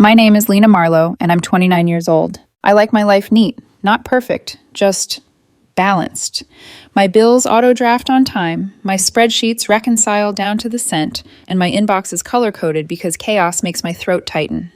My name is Lena Marlowe, and I'm 29 years old. I like my life neat, not perfect, just balanced. My bills auto-draft on time, my spreadsheets reconcile down to the cent, and my inbox is color-coded because chaos makes my throat tighten.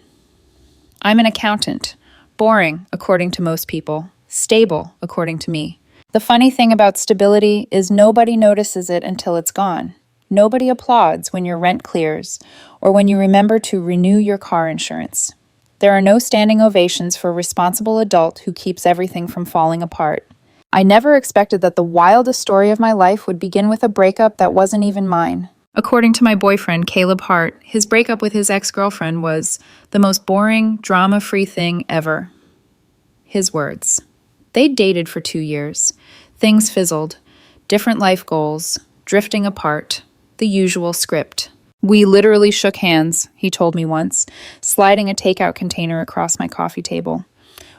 I'm an accountant. Boring, according to most people. Stable, according to me. The funny thing about stability is nobody notices it until it's gone. Nobody applauds when your rent clears or when you remember to renew your car insurance. There are no standing ovations for a responsible adult who keeps everything from falling apart. I never expected that the wildest story of my life would begin with a breakup that wasn't even mine. According to my boyfriend, Caleb Hart, his breakup with his ex-girlfriend was the most boring, drama-free thing ever. His words. They'd dated for 2 years. Things fizzled. Different life goals. Drifting apart. The usual script. We literally shook hands, he told me once, sliding a takeout container across my coffee table.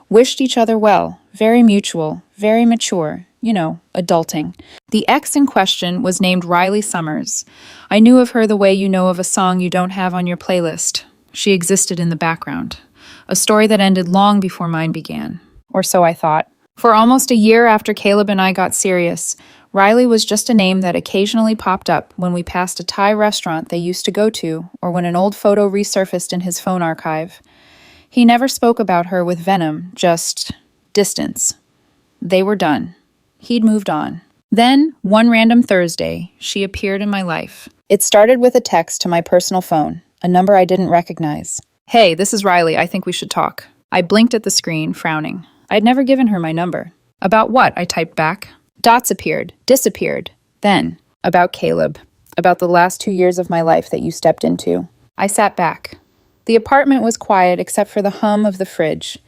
Wished each other well, very mutual, very mature, adulting. The ex in question was named Riley Summers. I knew of her the way you know of a song you don't have on your playlist. She existed in the background. A story that ended long before mine began. Or so I thought. For almost a year after Caleb and I got serious, Riley was just a name that occasionally popped up when we passed a Thai restaurant they used to go to or when an old photo resurfaced in his phone archive. He never spoke about her with venom, just distance. They were done. He'd moved on. Then, one random Thursday, she appeared in my life. It started with a text to my personal phone, a number I didn't recognize. "Hey, this is Riley. I think we should talk." I blinked at the screen, frowning. I'd never given her my number. "About what?" I typed back. Dots appeared, disappeared. Then, about Caleb. About the last 2 years of my life that you stepped into. I sat back. The apartment was quiet except for the hum of the fridge.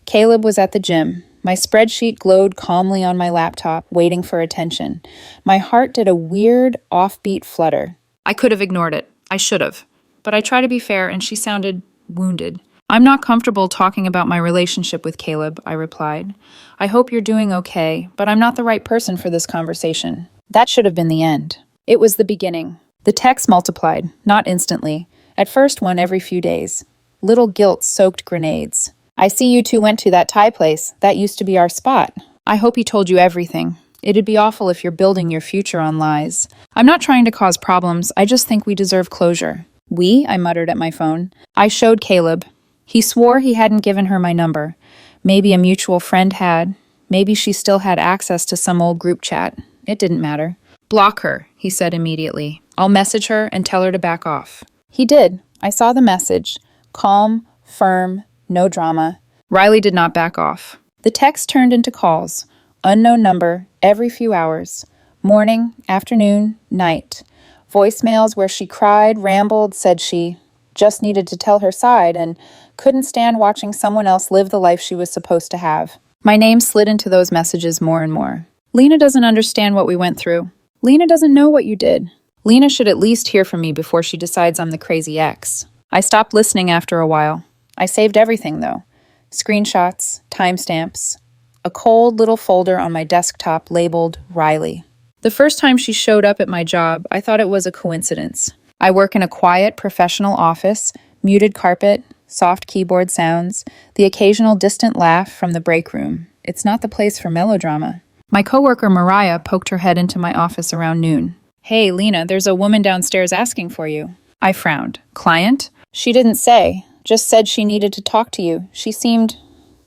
Caleb was at the gym. My spreadsheet glowed calmly on my laptop, waiting for attention. My heart did a weird, offbeat flutter. I could have ignored it. I should have. But I tried to be fair, and she sounded wounded. "I'm not comfortable talking about my relationship with Caleb," I replied. "I hope you're doing okay, but I'm not the right person for this conversation." That should have been the end. It was the beginning. The texts multiplied, not instantly. At first, one every few days. Little guilt-soaked grenades. "I see you two went to that Thai place. That used to be our spot. I hope he told you everything. It'd be awful if you're building your future on lies. I'm not trying to cause problems. I just think we deserve closure." "We?" I muttered at my phone. I showed Caleb. He swore he hadn't given her my number. Maybe a mutual friend had. Maybe she still had access to some old group chat. It didn't matter. "Block her," he said immediately. "I'll message her and tell her to back off." He did. I saw the message. Calm, firm, no drama. Riley did not back off. The text turned into calls. Unknown number, every few hours. Morning, afternoon, night. Voicemails where she cried, rambled, said she just needed to tell her side and couldn't stand watching someone else live the life she was supposed to have. My name slid into those messages more and more. "Lena doesn't understand what we went through. Lena doesn't know what you did. Lena should at least hear from me before she decides I'm the crazy ex." I stopped listening after a while. I saved everything, though. Screenshots, timestamps, a cold little folder on my desktop labeled Riley. The first time she showed up at my job, I thought it was a coincidence. I work in a quiet, professional office, muted carpet, soft keyboard sounds, the occasional distant laugh from the break room. It's not the place for melodrama. My coworker Mariah poked her head into my office around noon. "Hey, Lena, there's a woman downstairs asking for you." I frowned. "Client?" "She didn't say. Just said she needed to talk to you. She seemed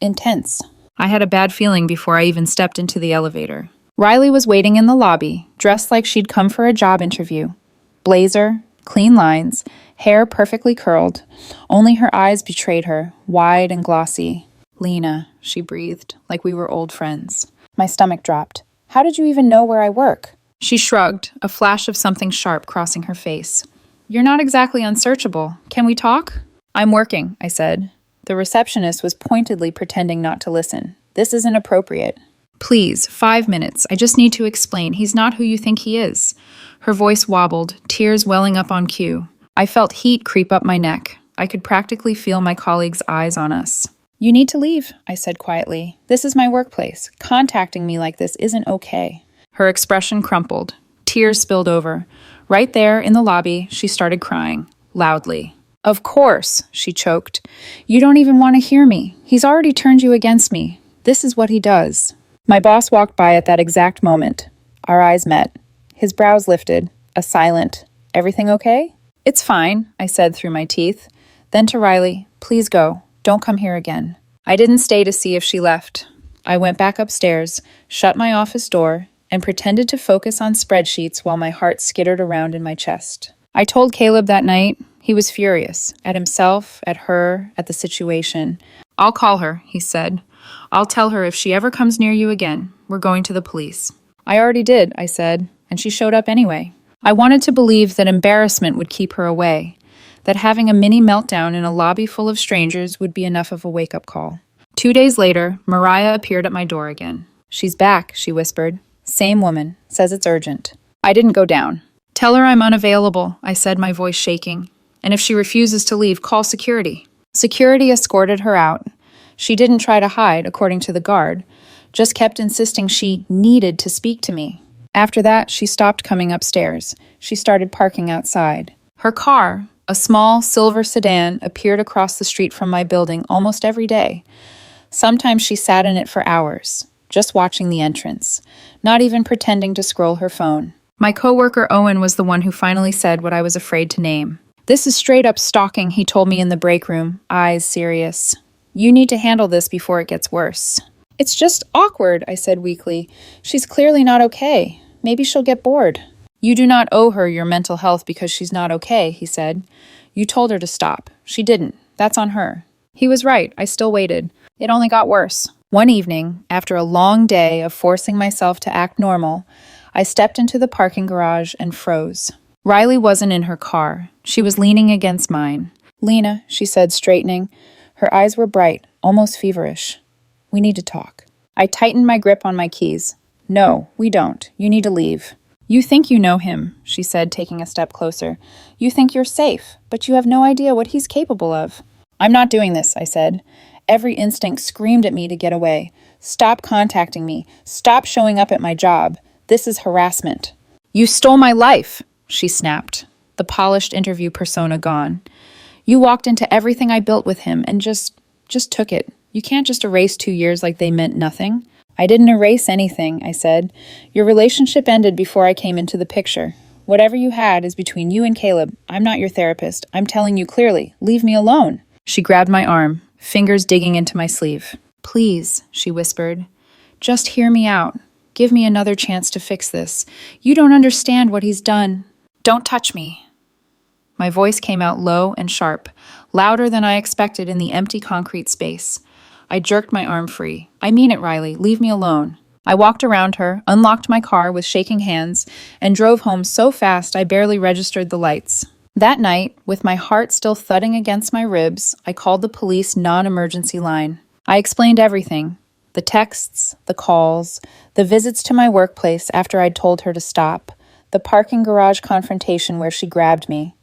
intense." I had a bad feeling before I even stepped into the elevator. Riley was waiting in the lobby, dressed like she'd come for a job interview. Blazer, clean lines, hair perfectly curled. Only her eyes betrayed her, wide and glossy. "Lena," she breathed, like we were old friends. My stomach dropped. "How did you even know where I work?" She shrugged, a flash of something sharp crossing her face. "You're not exactly unsearchable. Can we talk?" "I'm working," I said. The receptionist was pointedly pretending not to listen. "This isn't appropriate." "Please, 5 minutes. I just need to explain. He's not who you think he is." Her voice wobbled, tears welling up on cue. I felt heat creep up my neck. I could practically feel my colleagues' eyes on us. "You need to leave," I said quietly. "This is my workplace. Contacting me like this isn't okay." Her expression crumpled. Tears spilled over. Right there in the lobby, she started crying, loudly. Of course, she choked. You don't even want to hear me. He's already turned you against me. This is what he does. My boss walked by at that exact moment. Our eyes met. His brows lifted, a silent, "Everything okay?" "It's fine," I said through my teeth. Then to Riley, "Please go. Don't come here again." I didn't stay to see if she left. I went back upstairs, shut my office door, and pretended to focus on spreadsheets while my heart skittered around in my chest. I told Caleb that night. He was furious, at himself, at her, at the situation. "I'll call her," he said. "I'll tell her if she ever comes near you again. We're going to the police." "I already did," I said, and she showed up anyway. I wanted to believe that embarrassment would keep her away, that having a mini meltdown in a lobby full of strangers would be enough of a wake-up call. 2 days later, Mariah appeared at my door again. "She's back," she whispered. "Same woman. Says it's urgent." I didn't go down. "Tell her I'm unavailable," I said, my voice shaking. "And if she refuses to leave, call security." Security escorted her out. She didn't try to hide, according to the guard, just kept insisting she needed to speak to me. After that, she stopped coming upstairs. She started parking outside. Her car, a small silver sedan, appeared across the street from my building almost every day. Sometimes she sat in it for hours, just watching the entrance, not even pretending to scroll her phone. My coworker Owen was the one who finally said what I was afraid to name. "This is straight up stalking," he told me in the break room, eyes serious. "You need to handle this before it gets worse." "It's just awkward," I said weakly. "She's clearly not okay. Maybe she'll get bored." "You do not owe her your mental health because she's not okay," he said. "You told her to stop. She didn't. That's on her." He was right. I still waited. It only got worse. One evening, after a long day of forcing myself to act normal, I stepped into the parking garage and froze. Riley wasn't in her car. She was leaning against mine. "Lena," she said, straightening. Her eyes were bright, almost feverish. "We need to talk." I tightened my grip on my keys. "No, we don't. You need to leave." "You think you know him," she said, taking a step closer. "You think you're safe, but you have no idea what he's capable of." "I'm not doing this," I said. Every instinct screamed at me to get away. "Stop contacting me. Stop showing up at my job. This is harassment." "You stole my life," she snapped, the polished interview persona gone. "You walked into everything I built with him and just took it. You can't just erase 2 years like they meant nothing." "I didn't erase anything," I said. "Your relationship ended before I came into the picture. Whatever you had is between you and Caleb. I'm not your therapist. I'm telling you clearly. Leave me alone." She grabbed my arm, fingers digging into my sleeve. "Please," she whispered. "Just hear me out. Give me another chance to fix this. You don't understand what he's done. Don't touch me." My voice came out low and sharp, louder than I expected in the empty concrete space. I jerked my arm free. "I mean it, Riley. Leave me alone." I walked around her, unlocked my car with shaking hands, and drove home so fast I barely registered the lights. That night, with my heart still thudding against my ribs, I called the police non-emergency line. I explained everything. The texts, the calls, the visits to my workplace after I'd told her to stop, the parking garage confrontation where she grabbed me.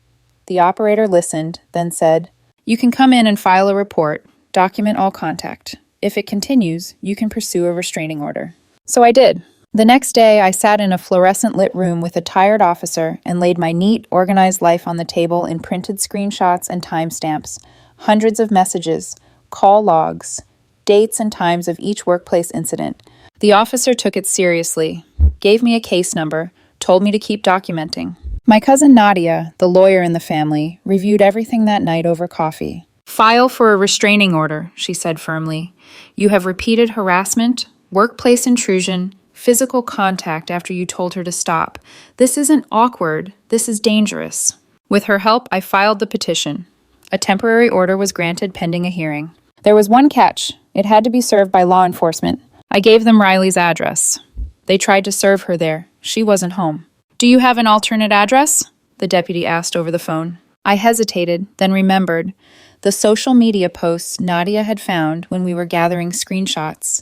The operator listened, then said, "You can come in and file a report. Document all contact. If it continues, you can pursue a restraining order." So I did. The next day, I sat in a fluorescent-lit room with a tired officer and laid my neat, organized life on the table in printed screenshots and timestamps, hundreds of messages, call logs, dates and times of each workplace incident. The officer took it seriously, gave me a case number, told me to keep documenting. My cousin Nadia, the lawyer in the family, reviewed everything that night over coffee. "File for a restraining order," she said firmly. "You have repeated harassment, workplace intrusion, physical contact after you told her to stop. This isn't awkward. This is dangerous." With her help, I filed the petition. A temporary order was granted pending a hearing. There was one catch. It had to be served by law enforcement. I gave them Riley's address. They tried to serve her there. She wasn't home. "Do you have an alternate address?" the deputy asked over the phone. I hesitated, then remembered the social media posts Nadia had found when we were gathering screenshots.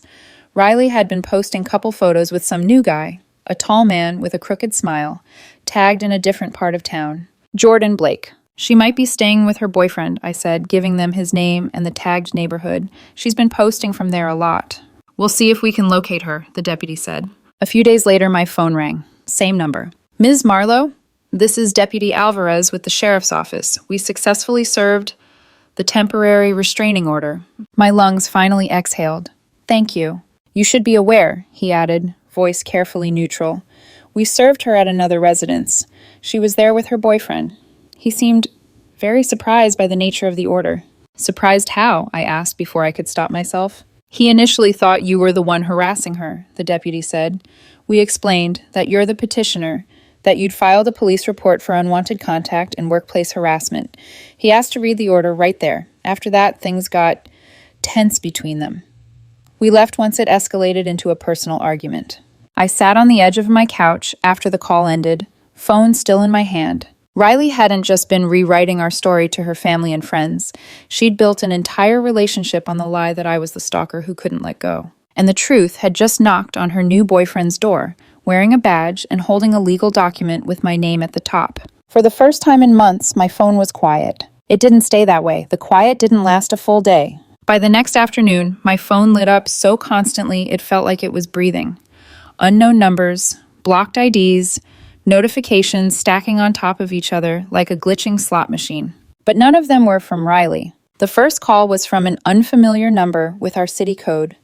Riley had been posting couple photos with some new guy, a tall man with a crooked smile, tagged in a different part of town. Jordan Blake. "She might be staying with her boyfriend," I said, giving them his name and the tagged neighborhood. "She's been posting from there a lot." "We'll see if we can locate her," the deputy said. A few days later, my phone rang. Same number. "Ms. Marlowe?" This is Deputy Alvarez with the Sheriff's Office. We successfully served the temporary restraining order. My lungs finally exhaled. Thank you. You should be aware, he added, voice carefully neutral. We served her at another residence. She was there with her boyfriend. He seemed very surprised by the nature of the order. Surprised how? I asked before I could stop myself. He initially thought you were the one harassing her, the deputy said. We explained that you're the petitioner, that you'd filed a police report for unwanted contact and workplace harassment. He asked to read the order right there. After that, things got tense between them. We left once it escalated into a personal argument. I sat on the edge of my couch after the call ended, phone still in my hand. Riley hadn't just been rewriting our story to her family and friends. She'd built an entire relationship on the lie that I was the stalker who couldn't let go. And the truth had just knocked on her new boyfriend's door, wearing a badge and holding a legal document with my name at the top. For the first time in months, my phone was quiet. It didn't stay that way. The quiet didn't last a full day. By the next afternoon, my phone lit up so constantly it felt like it was breathing. Unknown numbers, blocked IDs, notifications stacking on top of each other like a glitching slot machine. But none of them were from Riley. The first call was from an unfamiliar number with our city code.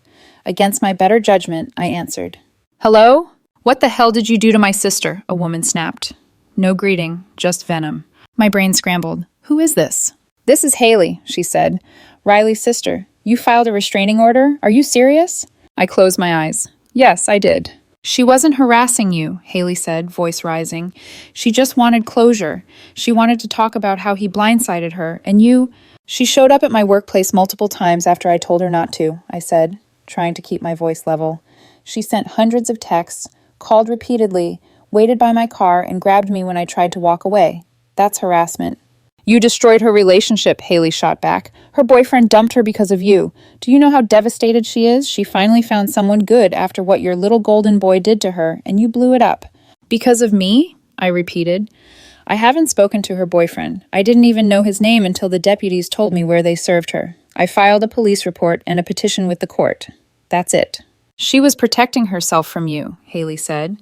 Against my better judgment, I answered. Hello? What the hell did you do to my sister? A woman snapped. No greeting, just venom. My brain scrambled. Who is this? This is Haley, she said. Riley's sister. You filed a restraining order? Are you serious? I closed my eyes. Yes, I did. She wasn't harassing you, Haley said, voice rising. She just wanted closure. She wanted to talk about how he blindsided her, and you... She showed up at my workplace multiple times after I told her not to, I said, trying to keep my voice level. She sent hundreds of texts, called repeatedly, waited by my car, and grabbed me when I tried to walk away. That's harassment. You destroyed her relationship, Haley shot back. Her boyfriend dumped her because of you. Do you know how devastated she is? She finally found someone good after what your little golden boy did to her, and you blew it up. Because of me? I repeated. I haven't spoken to her boyfriend. I didn't even know his name until the deputies told me where they served her. I filed a police report and a petition with the court. That's it. She was protecting herself from you, Haley said.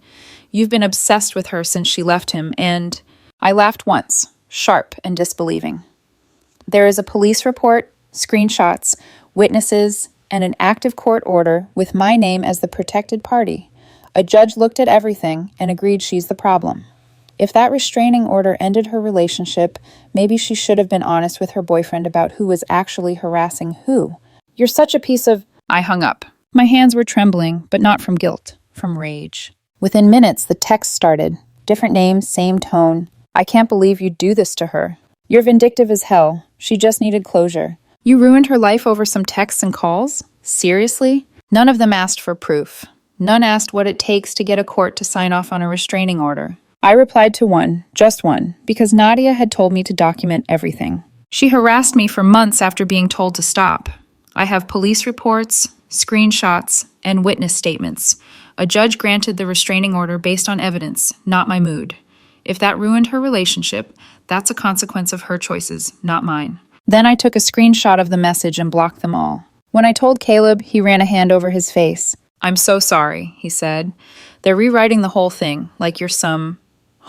You've been obsessed with her since she left him, and... I laughed once. Sharp and disbelieving. There is a police report, screenshots, witnesses, and an active court order with my name as the protected party. A judge looked at everything and agreed she's the problem. If that restraining order ended her relationship, maybe she should have been honest with her boyfriend about who was actually harassing who. You're such a piece of... I hung up. My hands were trembling, but not from guilt, from rage. Within minutes, the text started. Different names, same tone. I can't believe you'd do this to her. You're vindictive as hell. She just needed closure. You ruined her life over some texts and calls? Seriously? None of them asked for proof. None asked what it takes to get a court to sign off on a restraining order. I replied to one, just one, because Nadia had told me to document everything. She harassed me for months after being told to stop. I have police reports, screenshots, and witness statements. A judge granted the restraining order based on evidence, not my mood. If that ruined her relationship, that's a consequence of her choices, not mine. Then I took a screenshot of the message and blocked them all. When I told Caleb, he ran a hand over his face. I'm so sorry, he said. They're rewriting the whole thing, like you're some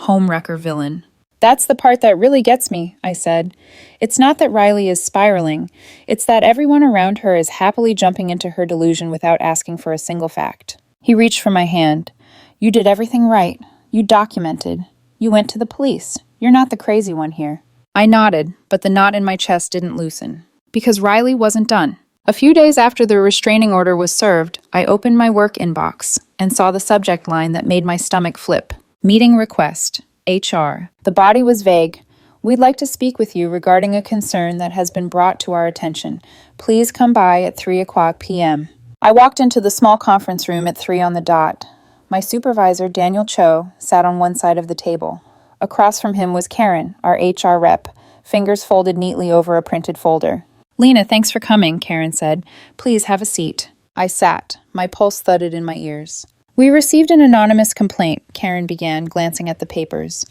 homewrecker villain. That's the part that really gets me, I said. It's not that Riley is spiraling. It's that everyone around her is happily jumping into her delusion without asking for a single fact. He reached for my hand. You did everything right. You documented. You went to the police. You're not the crazy one here. I nodded, but the knot in my chest didn't loosen. Because Riley wasn't done. A few days after the restraining order was served, I opened my work inbox and saw the subject line that made my stomach flip. Meeting request. HR. The body was vague. We'd like to speak with you regarding a concern that has been brought to our attention. Please come by at 3:00 p.m. I walked into the small conference room at 3 on the dot. My supervisor, Daniel Cho, sat on one side of the table. Across from him was Karen, our HR rep, fingers folded neatly over a printed folder. Lena, thanks for coming, Karen said. Please have a seat. I sat. My pulse thudded in my ears. We received an anonymous complaint, Karen began, glancing at the papers.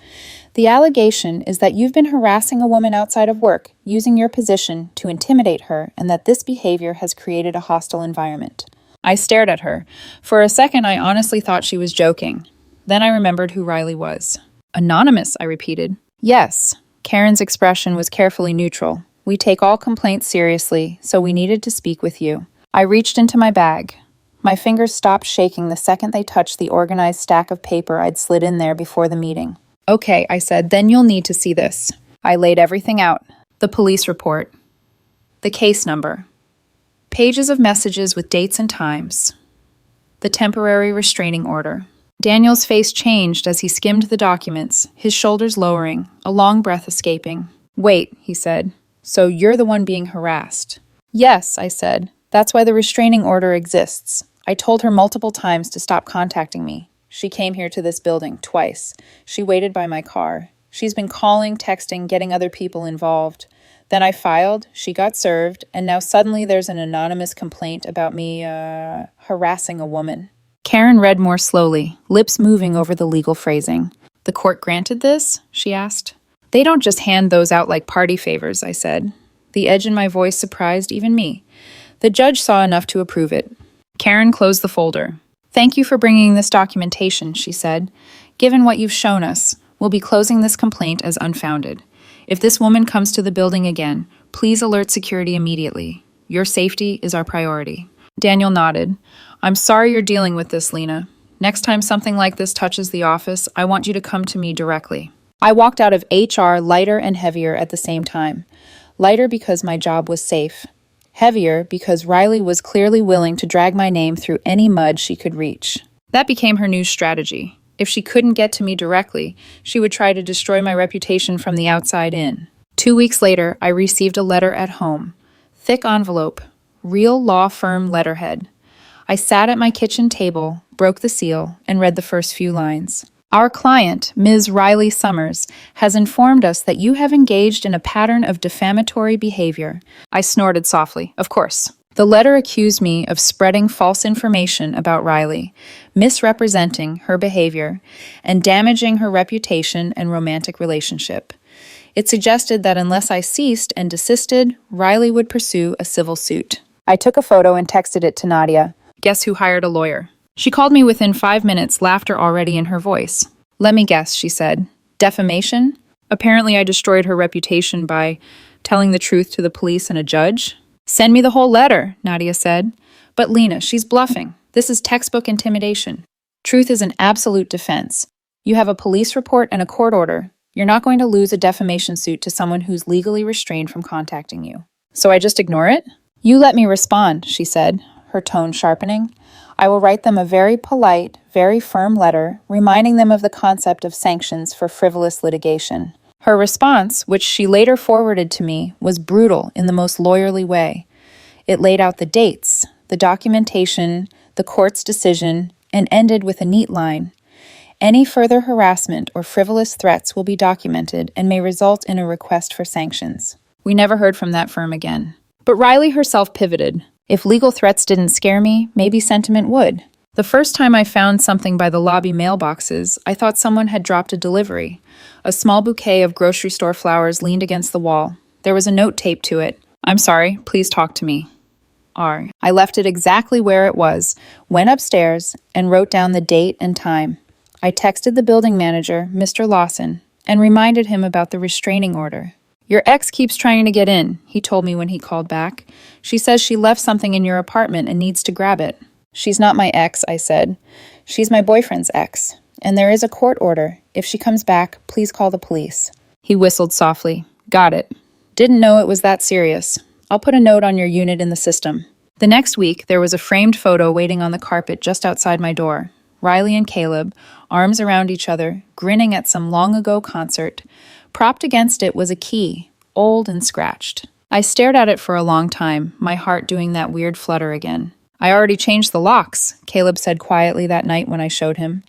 The allegation is that you've been harassing a woman outside of work, using your position to intimidate her, and that this behavior has created a hostile environment. I stared at her. For a second, I honestly thought she was joking. Then I remembered who Riley was. Anonymous, I repeated. Yes. Karen's expression was carefully neutral. We take all complaints seriously, so we needed to speak with you. I reached into my bag. My fingers stopped shaking the second they touched the organized stack of paper I'd slid in there before the meeting. Okay, I said, then you'll need to see this. I laid everything out. The police report. The case number. Pages of messages with dates and times. The temporary restraining order. Daniel's face changed as he skimmed the documents, his shoulders lowering, a long breath escaping. Wait, he said. So you're the one being harassed? Yes, I said. That's why the restraining order exists. I told her multiple times to stop contacting me. She came here to this building twice. She waited by my car. She's been calling, texting, getting other people involved. Then I filed, she got served, and now suddenly there's an anonymous complaint about me, harassing a woman. Karen read more slowly, lips moving over the legal phrasing. The court granted this? She asked. They don't just hand those out like party favors, I said. The edge in my voice surprised even me. The judge saw enough to approve it. Karen closed the folder. Thank you for bringing this documentation, she said. Given what you've shown us, we'll be closing this complaint as unfounded. If this woman comes to the building again, please alert security immediately. Your safety is our priority. Daniel nodded. I'm sorry you're dealing with this, Lena. Next time something like this touches the office, I want you to come to me directly. I walked out of HR lighter and heavier at the same time. Lighter because my job was safe. Heavier because Riley was clearly willing to drag my name through any mud she could reach. That became her new strategy. If she couldn't get to me directly, she would try to destroy my reputation from the outside in. 2 weeks later, I received a letter at home. Thick envelope, real law firm letterhead. I sat at my kitchen table, broke the seal, and read the first few lines. Our client, Ms. Riley Summers, has informed us that you have engaged in a pattern of defamatory behavior. I snorted softly. Of course. The letter accused me of spreading false information about Riley, misrepresenting her behavior, and damaging her reputation and romantic relationship. It suggested that unless I ceased and desisted, Riley would pursue a civil suit. I took a photo and texted it to Nadia. Guess who hired a lawyer? She called me within 5 minutes, laughter already in her voice. Let me guess, she said. Defamation? Apparently I destroyed her reputation by telling the truth to the police and a judge. Send me the whole letter, Nadia said. But Lena, she's bluffing. This is textbook intimidation. Truth is an absolute defense. You have a police report and a court order. You're not going to lose a defamation suit to someone who's legally restrained from contacting you. So I just ignore it? You let me respond, she said, her tone sharpening. I will write them a very polite, very firm letter, reminding them of the concept of sanctions for frivolous litigation. Her response, which she later forwarded to me, was brutal in the most lawyerly way. It laid out the dates, the documentation, the court's decision, and ended with a neat line. Any further harassment or frivolous threats will be documented and may result in a request for sanctions. We never heard from that firm again. But Riley herself pivoted. If legal threats didn't scare me, maybe sentiment would. The first time I found something by the lobby mailboxes, I thought someone had dropped a delivery. A small bouquet of grocery store flowers leaned against the wall. There was a note taped to it. I'm sorry, please talk to me. R. I left it exactly where it was, went upstairs, and wrote down the date and time. I texted the building manager, Mr. Lawson, and reminded him about the restraining order. Your ex keeps trying to get in, he told me when he called back. She says she left something in your apartment and needs to grab it. She's not my ex, I said. She's my boyfriend's ex. And there is a court order. If she comes back, please call the police. He whistled softly. Got it. Didn't know it was that serious. I'll put a note on your unit in the system. The next week, there was a framed photo waiting on the carpet just outside my door. Riley and Caleb, arms around each other, grinning at some long-ago concert. Propped against it was a key, old and scratched. I stared at it for a long time, my heart doing that weird flutter again. I already changed the locks, Caleb said quietly that night when I showed him.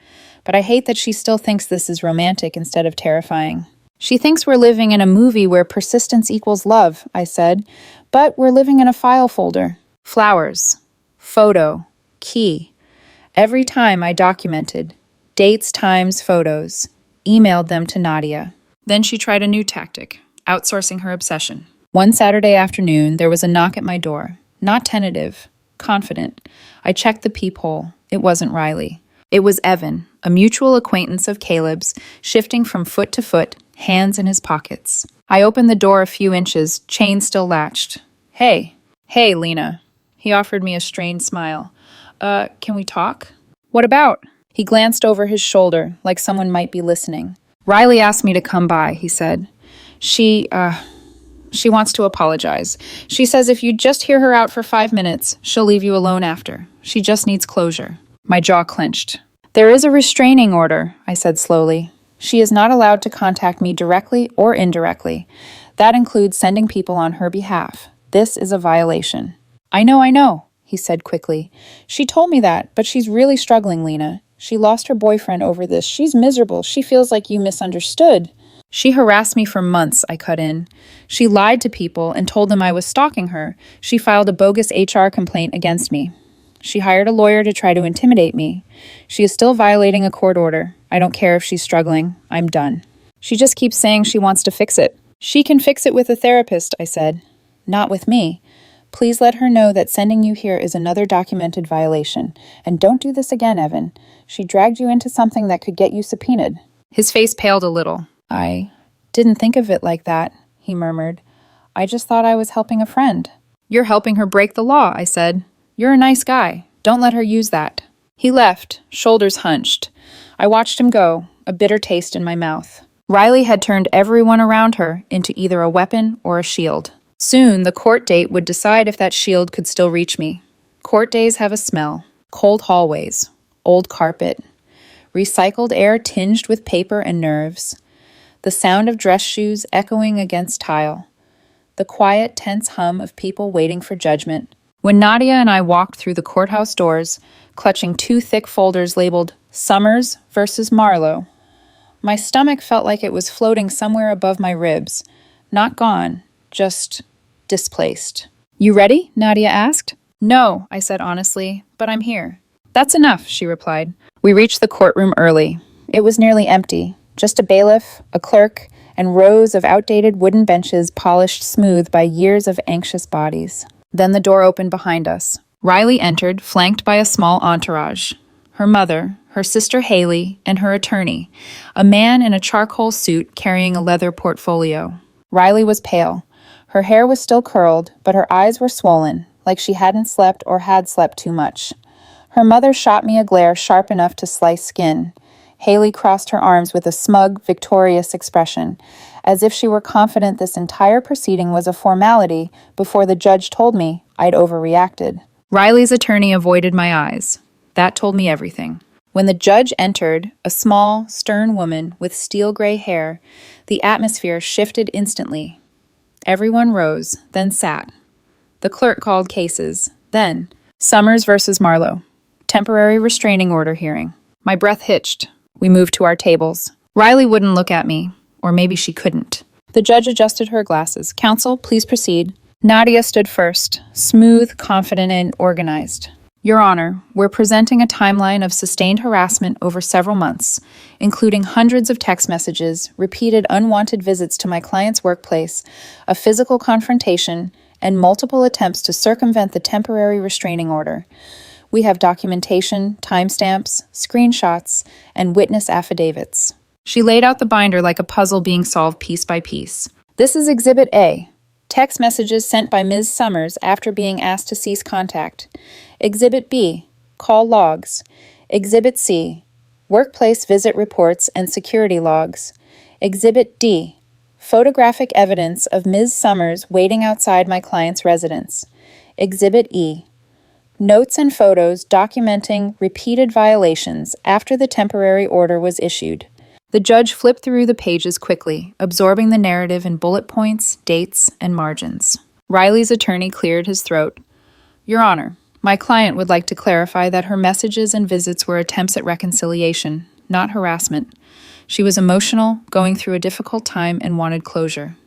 But I hate that she still thinks this is romantic instead of terrifying. She thinks we're living in a movie where persistence equals love, I said. But we're living in a file folder. Flowers. Photo. Key. Every time I documented. Dates, times, photos. Emailed them to Nadia. Then she tried a new tactic, outsourcing her obsession. One Saturday afternoon, there was a knock at my door. Not tentative, confident. I checked the peephole. It wasn't Riley. It was Evan, a mutual acquaintance of Caleb's, shifting from foot to foot, hands in his pockets. I opened the door a few inches, chain still latched. Hey, Lena. He offered me a strained smile. Can we talk? What about? He glanced over his shoulder, like someone might be listening. Riley asked me to come by, he said. She wants to apologize. She says if you just hear her out for 5 minutes, she'll leave you alone after. She just needs closure. My jaw clenched. There is a restraining order, I said slowly. She is not allowed to contact me directly or indirectly. That includes sending people on her behalf. This is a violation. I know, he said quickly. She told me that, but she's really struggling, Lena. She lost her boyfriend over this. She's miserable. She feels like you misunderstood. She harassed me for months, I cut in. She lied to people and told them I was stalking her. She filed a bogus HR complaint against me. She hired a lawyer to try to intimidate me. She is still violating a court order. I don't care if she's struggling. I'm done. She just keeps saying she wants to fix it. She can fix it with a therapist, I said. Not with me. Please let her know that sending you here is another documented violation. And don't do this again, Evan. She dragged you into something that could get you subpoenaed. His face paled a little. I didn't think of it like that, he murmured. I just thought I was helping a friend. You're helping her break the law, I said. You're a nice guy. Don't let her use that. He left, shoulders hunched. I watched him go, a bitter taste in my mouth. Riley had turned everyone around her into either a weapon or a shield. Soon, the court date would decide if that shield could still reach me. Court days have a smell. Cold hallways. Old carpet. Recycled air tinged with paper and nerves. The sound of dress shoes echoing against tile. The quiet, tense hum of people waiting for judgment. When Nadia and I walked through the courthouse doors, clutching 2 thick folders labeled Summers versus Marlowe, my stomach felt like it was floating somewhere above my ribs. Not gone, just displaced. You ready? Nadia asked. No, I said honestly, but I'm here. That's enough, she replied. We reached the courtroom early. It was nearly empty. Just a bailiff, a clerk, and rows of outdated wooden benches polished smooth by years of anxious bodies. Then the door opened behind us. Riley entered, flanked by a small entourage. Her mother, her sister Haley, and her attorney, a man in a charcoal suit carrying a leather portfolio. Riley was pale. Her hair was still curled, but her eyes were swollen, like she hadn't slept or had slept too much. Her mother shot me a glare sharp enough to slice skin. Haley crossed her arms with a smug, victorious expression, as if she were confident this entire proceeding was a formality before the judge told me I'd overreacted. Riley's attorney avoided my eyes. That told me everything. When the judge entered, a small, stern woman with steel-gray hair, the atmosphere shifted instantly. Everyone rose, then sat. The clerk called cases. Then, Summers versus Marlowe. Temporary restraining order hearing. My breath hitched. We moved to our tables. Riley wouldn't look at me, or maybe she couldn't. The judge adjusted her glasses. Counsel, please proceed. Nadia stood first, smooth, confident, and organized. Your Honor, we're presenting a timeline of sustained harassment over several months, including hundreds of text messages, repeated unwanted visits to my client's workplace, a physical confrontation, and multiple attempts to circumvent the temporary restraining order. We have documentation, timestamps, screenshots, and witness affidavits. She laid out the binder like a puzzle being solved piece by piece. This is Exhibit A. Text messages sent by Ms. Summers after being asked to cease contact. Exhibit B. Call logs. Exhibit C. Workplace visit reports and security logs. Exhibit D. Photographic evidence of Ms. Summers waiting outside my client's residence. Exhibit E. Notes and photos documenting repeated violations after the temporary order was issued. The judge flipped through the pages quickly, absorbing the narrative in bullet points, dates, and margins. Riley's attorney cleared his throat. Your Honor, my client would like to clarify that her messages and visits were attempts at reconciliation, not harassment. She was emotional, going through a difficult time, and wanted closure.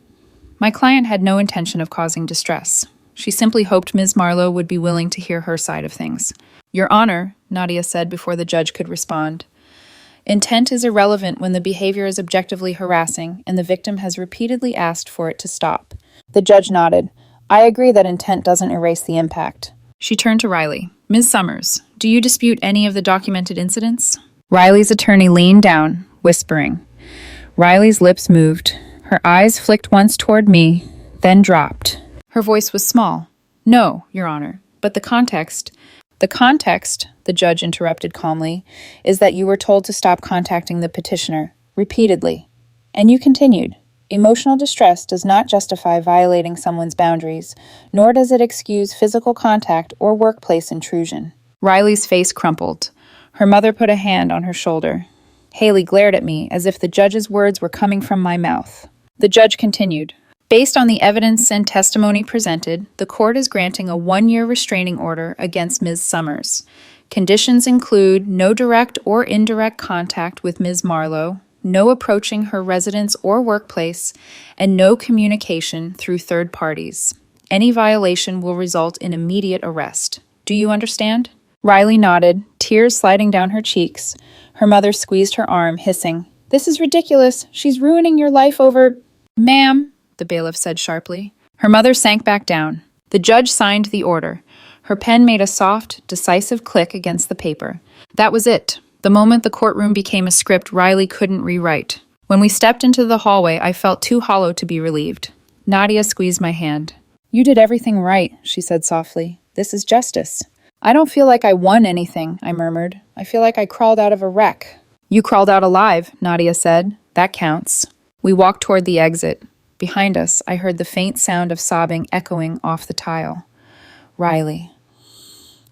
My client had no intention of causing distress. She simply hoped Ms. Marlowe would be willing to hear her side of things. Your Honor, Nadia said before the judge could respond. Intent is irrelevant when the behavior is objectively harassing and the victim has repeatedly asked for it to stop. The judge nodded. I agree that intent doesn't erase the impact. She turned to Riley. Ms. Summers, do you dispute any of the documented incidents? Riley's attorney leaned down, whispering. Riley's lips moved. Her eyes flicked once toward me, then dropped. Her voice was small. No, Your Honor, but the context, the judge interrupted calmly, is that you were told to stop contacting the petitioner, repeatedly. And you continued. Emotional distress does not justify violating someone's boundaries, nor does it excuse physical contact or workplace intrusion. Riley's face crumpled. Her mother put a hand on her shoulder. Haley glared at me as if the judge's words were coming from my mouth. The judge continued. Based on the evidence and testimony presented, the court is granting a 1-year restraining order against Ms. Summers. Conditions include no direct or indirect contact with Ms. Marlowe, no approaching her residence or workplace, and no communication through third parties. Any violation will result in immediate arrest. Do you understand? Riley nodded, tears sliding down her cheeks. Her mother squeezed her arm, hissing, "This is ridiculous. She's ruining your life over—" "Ma'am," the bailiff said sharply. Her mother sank back down. The judge signed the order. Her pen made a soft, decisive click against the paper. That was it. The moment the courtroom became a script Riley couldn't rewrite. When we stepped into the hallway, I felt too hollow to be relieved. Nadia squeezed my hand. "You did everything right," she said softly. "This is justice." "I don't feel like I won anything," I murmured. "I feel like I crawled out of a wreck." "You crawled out alive," Nadia said. "That counts." We walked toward the exit. Behind us, I heard the faint sound of sobbing echoing off the tile. Riley.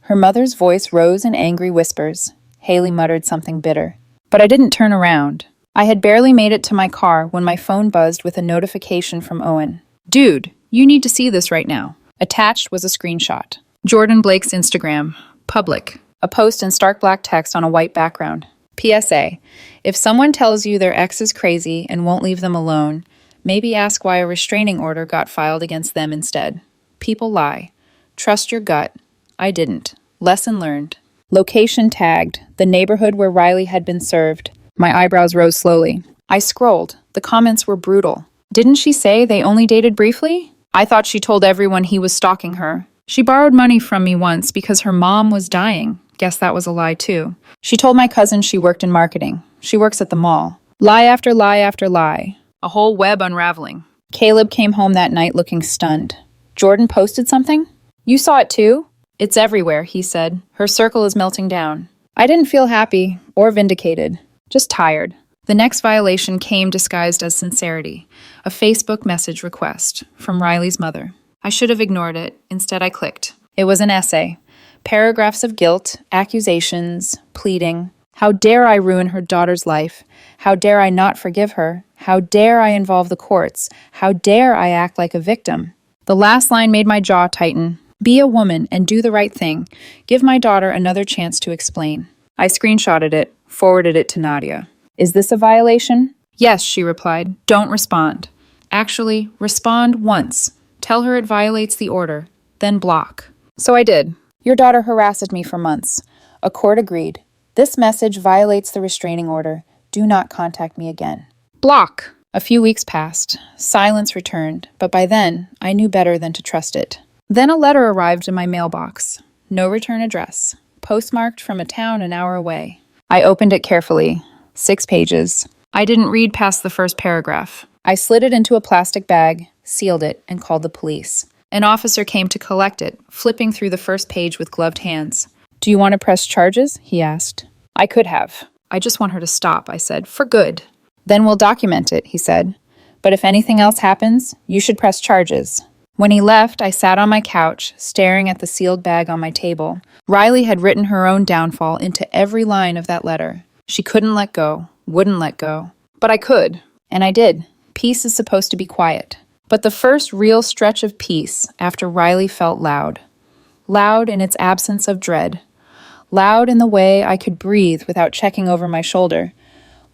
Her mother's voice rose in angry whispers. Haley muttered something bitter. But I didn't turn around. I had barely made it to my car when my phone buzzed with a notification from Owen. "Dude, you need to see this right now." Attached was a screenshot. Jordan Blake's Instagram. Public. A post in stark black text on a white background. PSA. If someone tells you their ex is crazy and won't leave them alone, maybe ask why a restraining order got filed against them instead. People lie. Trust your gut. I didn't. Lesson learned. Location tagged. The neighborhood where Riley had been served. My eyebrows rose slowly. I scrolled. The comments were brutal. Didn't she say they only dated briefly? I thought she told everyone he was stalking her. She borrowed money from me once because her mom was dying. Guess that was a lie too. She told my cousin she worked in marketing. She works at the mall. Lie after lie after lie. A whole web unraveling. Caleb came home that night looking stunned. Jordan posted something? You saw it too? It's everywhere, he said. Her circle is melting down. I didn't feel happy or vindicated. Just tired. The next violation came disguised as sincerity. A Facebook message request from Riley's mother. I should have ignored it. Instead, I clicked. It was an essay. Paragraphs of guilt, accusations, pleading. How dare I ruin her daughter's life? How dare I not forgive her? How dare I involve the courts? How dare I act like a victim? The last line made my jaw tighten. Be a woman and do the right thing. Give my daughter another chance to explain. I screenshotted it, forwarded it to Nadia. Is this a violation? Yes, she replied. Don't respond. Actually, respond once. Tell her it violates the order, then block. So I did. Your daughter harassed me for months. A court agreed. This message violates the restraining order. Do not contact me again. Block. A few weeks passed. Silence returned, but by then, I knew better than to trust it. Then a letter arrived in my mailbox. No return address. Postmarked from a town an hour away. I opened it carefully. 6 pages. I didn't read past the first paragraph. I slid it into a plastic bag, sealed it, and called the police. An officer came to collect it, flipping through the first page with gloved hands. Do you want to press charges? He asked. I could have. I just want her to stop, I said, for good. Then we'll document it, he said. But if anything else happens, you should press charges. When he left, I sat on my couch, staring at the sealed bag on my table. Riley had written her own downfall into every line of that letter. She couldn't let go, wouldn't let go. But I could, and I did. Peace is supposed to be quiet. But the first real stretch of peace after Riley felt loud. Loud in its absence of dread. Loud in the way I could breathe without checking over my shoulder.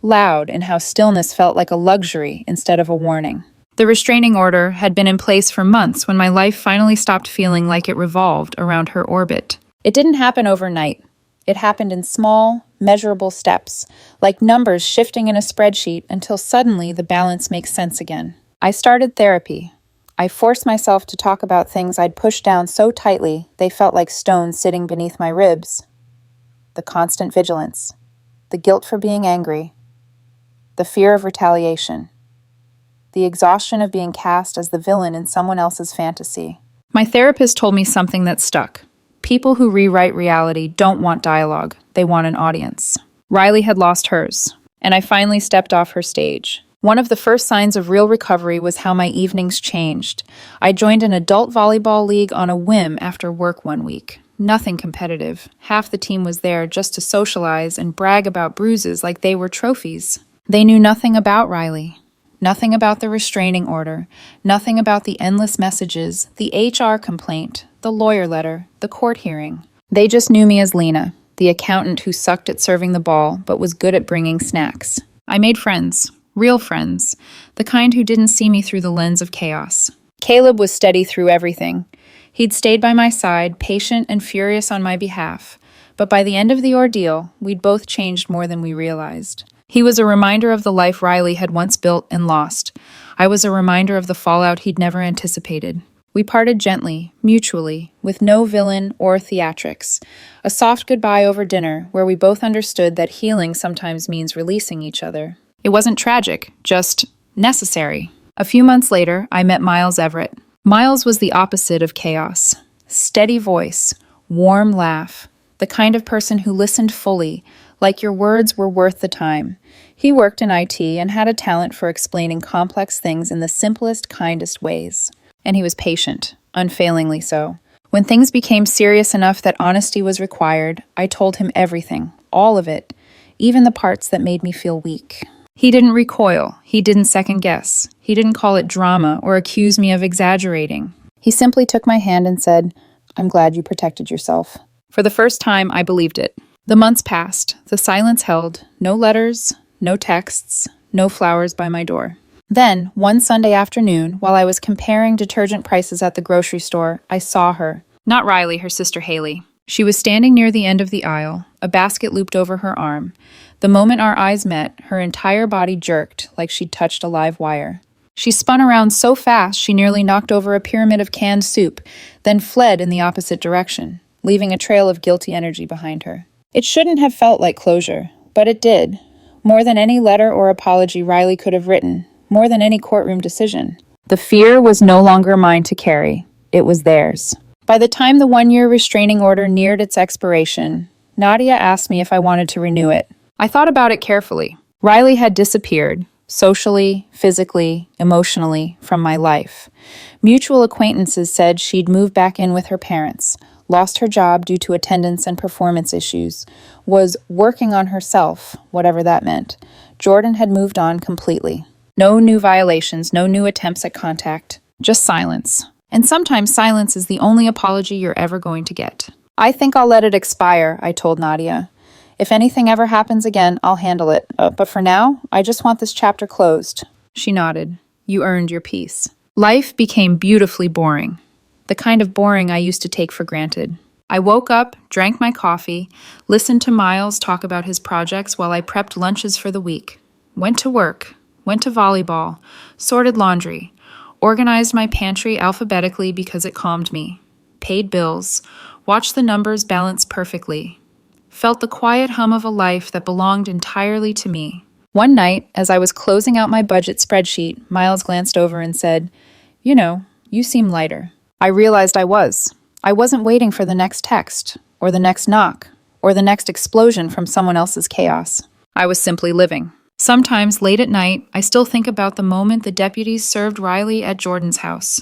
Loud in how stillness felt like a luxury instead of a warning. The restraining order had been in place for months when my life finally stopped feeling like it revolved around her orbit. It didn't happen overnight. It happened in small, measurable steps, like numbers shifting in a spreadsheet until suddenly the balance makes sense again. I started therapy. I forced myself to talk about things I'd pushed down so tightly they felt like stones sitting beneath my ribs. The constant vigilance. the guilt for being angry, the fear of retaliation, the exhaustion of being cast as the villain in someone else's fantasy. My therapist told me something that stuck. People who rewrite reality don't want dialogue, they want an audience. Riley had lost hers, and I finally stepped off her stage. One of the first signs of real recovery was how my evenings changed. I joined an adult volleyball league on a whim after work one week. Nothing competitive. Half the team was there just to socialize and brag about bruises like they were trophies. They knew nothing about Riley. Nothing about the restraining order. Nothing about the endless messages, the HR complaint, the lawyer letter, the court hearing. They just knew me as Lena, the accountant who sucked at serving the ball but was good at bringing snacks. I made friends. Real friends, the kind who didn't see me through the lens of chaos. Caleb was steady through everything. He'd stayed by my side, patient and furious on my behalf. But by the end of the ordeal, we'd both changed more than we realized. He was a reminder of the life Riley had once built and lost. I was a reminder of the fallout he'd never anticipated. We parted gently, mutually, with no villain or theatrics. A soft goodbye over dinner, where we both understood that healing sometimes means releasing each other. It wasn't tragic, just necessary. A few months later, I met Miles Everett. Miles was the opposite of chaos. Steady voice, warm laugh, the kind of person who listened fully, like your words were worth the time. He worked in IT and had a talent for explaining complex things in the simplest, kindest ways. And he was patient, unfailingly so. When things became serious enough that honesty was required, I told him everything, all of it, even the parts that made me feel weak. He didn't recoil. He didn't second guess. He didn't call it drama or accuse me of exaggerating. He simply took my hand and said, "I'm glad you protected yourself." For the first time, I believed it. The months passed. The silence held. No letters, no texts, no flowers by my door. Then, one Sunday afternoon, while I was comparing detergent prices at the grocery store, I saw her. Not Riley, her sister Haley. She was standing near the end of the aisle, a basket looped over her arm. The moment our eyes met, her entire body jerked like she'd touched a live wire. She spun around so fast she nearly knocked over a pyramid of canned soup, then fled in the opposite direction, leaving a trail of guilty energy behind her. It shouldn't have felt like closure, but it did. More than any letter or apology Riley could have written, more than any courtroom decision. The fear was no longer mine to carry. It was theirs. By the time the one-year restraining order neared its expiration, Nadia asked me if I wanted to renew it. I thought about it carefully. Riley had disappeared, socially, physically, emotionally, from my life. Mutual acquaintances said she'd moved back in with her parents, lost her job due to attendance and performance issues, was working on herself, whatever that meant. Jordan had moved on completely. No new violations, no new attempts at contact, just silence. And sometimes silence is the only apology you're ever going to get. I think I'll let it expire, I told Nadia. If anything ever happens again, I'll handle it. But for now, I just want this chapter closed. She nodded. You earned your peace. Life became beautifully boring. The kind of boring I used to take for granted. I woke up, drank my coffee, listened to Miles talk about his projects while I prepped lunches for the week. Went to work, went to volleyball, sorted laundry, organized my pantry alphabetically because it calmed me, paid bills, watched the numbers balance perfectly, felt the quiet hum of a life that belonged entirely to me. One night, as I was closing out my budget spreadsheet, Miles glanced over and said, "You seem lighter." I realized I was. I wasn't waiting for the next text, or the next knock, or the next explosion from someone else's chaos. I was simply living. Sometimes, late at night, I still think about the moment the deputies served Riley at Jordan's house.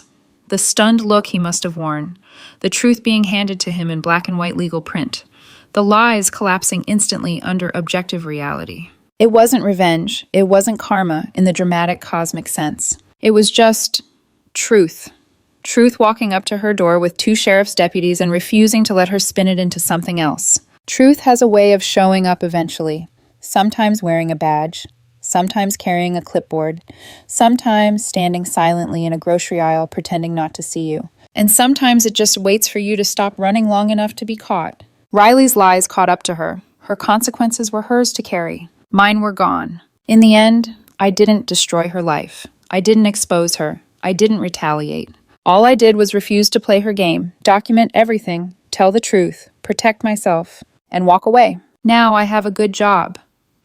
The stunned look he must have worn, the truth being handed to him in black and white legal print, the lies collapsing instantly under objective reality. It wasn't revenge. It wasn't karma in the dramatic cosmic sense. It was just truth. Truth walking up to her door with 2 sheriff's deputies and refusing to let her spin it into something else. Truth has a way of showing up eventually, sometimes wearing a badge, sometimes carrying a clipboard, sometimes standing silently in a grocery aisle pretending not to see you. And sometimes it just waits for you to stop running long enough to be caught. Riley's lies caught up to her. Her consequences were hers to carry. Mine were gone. In the end, I didn't destroy her life. I didn't expose her. I didn't retaliate. All I did was refuse to play her game, document everything, tell the truth, protect myself, and walk away. Now I have a good job,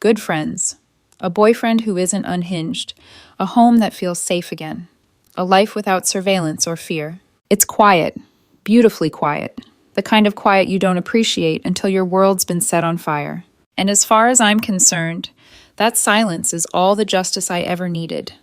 good friends, a boyfriend who isn't unhinged, a home that feels safe again, a life without surveillance or fear. It's quiet, beautifully quiet, the kind of quiet you don't appreciate until your world's been set on fire. And as far as I'm concerned, that silence is all the justice I ever needed.